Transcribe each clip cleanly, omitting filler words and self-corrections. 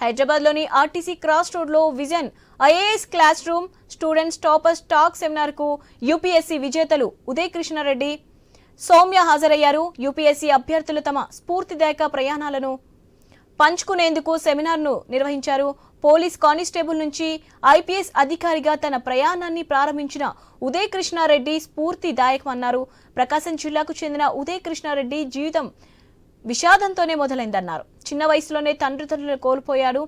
హైదరాబాద్లోని RTC cross రోడ్లో vision IAS class room students toppers talk సెమినార్కు UPSC విజేతలు ఉదయ్ కృష్ణారెడ్డి, సౌమ్య హాజరయ్యారు. యూపీఎస్సీ అభ్యర్థులు తమ స్ఫూర్తిదాయక ప్రయాణాలను పంచుకునేందుకు సెమినార్ను నిర్వహించారు. పోలీస్ కానిస్టేబుల్ నుంచి ఐపీఎస్ అధికారిగా తన ప్రయాణాన్ని ప్రారంభించిన ఉదయ్ కృష్ణారెడ్డి స్ఫూర్తిదాయకమన్నారు. ప్రకాశం జిల్లాకు చెందిన ఉదయ్ కృష్ణారెడ్డి జీవితం విషాదంతోనే మొదలైందన్నారు. చిన్న వయసులోనే తండ్రిదండ్రులను కోల్పోయాడు.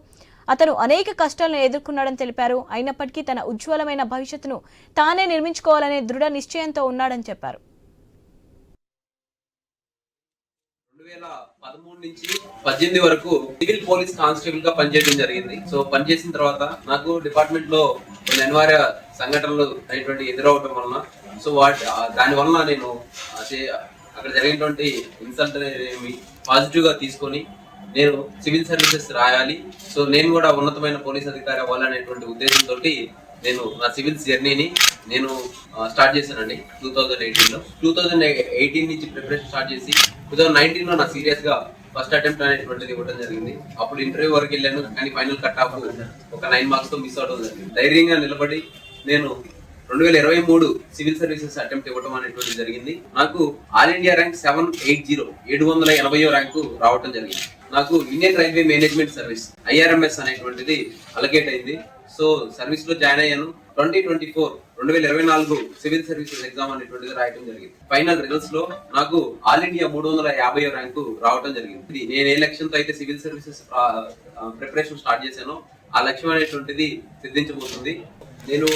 అతను అనేక కష్టాలను ఎదుర్కొన్నాడని తెలిపారు. అయినప్పటికీ తన ఉజ్వలమైన భవిష్యత్తును తానే నిర్మించుకోవాలనే దృఢ నిశ్చయంతో ఉన్నాడని చెప్పారు. 2013 నుంచి 18 వరకు సివిల్ పోలీస్ కానిస్టేబుల్ గా పనిచేయడం జరిగింది. సో పనిచేసిన తర్వాత నాకు డిపార్ట్మెంట్ లో కొన్ని అనివార్య సంఘటనలు అనేటువంటి ఎదురవడం వలన దాని వలన నేను అక్కడ జరిగినటువంటి ఇన్సల్ట్ అనేది పాజిటివ్ గా తీసుకొని నేను సివిల్ సర్వీసెస్ రాయాలి, సో నేను కూడా ఉన్నతమైన పోలీస్ అధికారి అవ్వాలనేటువంటి ఉద్దేశంతో నేను నా సివిల్స్ జర్నీని నేను స్టార్ట్ చేశానండి 2018లో. 2018 నుంచి ప్రిపరేషన్ స్టార్ట్ చేసి 2019లో నాకు సీరియస్ గా ఫస్ట్ అటెంప్ట్ అనేటువంటిది ఇవ్వడం జరిగింది. అప్పుడు ఇంటర్వ్యూ వరకు వెళ్ళాను, కానీ ఫైనల్ కట్ ఆఫ్ ఒక 9 మార్క్స్ తో మిస్ అవడం జరిగింది. ధైర్యంగా నిలబడి నేను 2023 సివిల్ సర్వీసెస్ అటెంప్ట్ ఇవ్వడం అనేటువంటిది జరిగింది. నాకు ఆల్ ఇండియా ర్యాంక్ 780 ర్యాంకు రావడం జరిగింది. నాకు Indian railway management service IRMS అనేటువంటిది అలకేట్ అయింది. సో సర్వీస్ లో జాయిన్ అయ్యాను. 2024 సివిల్ సర్వీసెస్ ఎగ్జామ్ అనేటువంటిది రాయడం జరిగింది. ఫైనల్ రిజల్ట్స్ లో నాకు ఆల్ ఇండియా 350 ర్యాంకు రావడం జరిగింది. నేను ఏ లక్ష్యంతో అయితే సివిల్ సర్వీసెస్ ప్రిపరేషన్ స్టార్ట్ చేశానో ఆ లక్ష్యం అనేటువంటిది సిద్ధించబోతుంది. నేను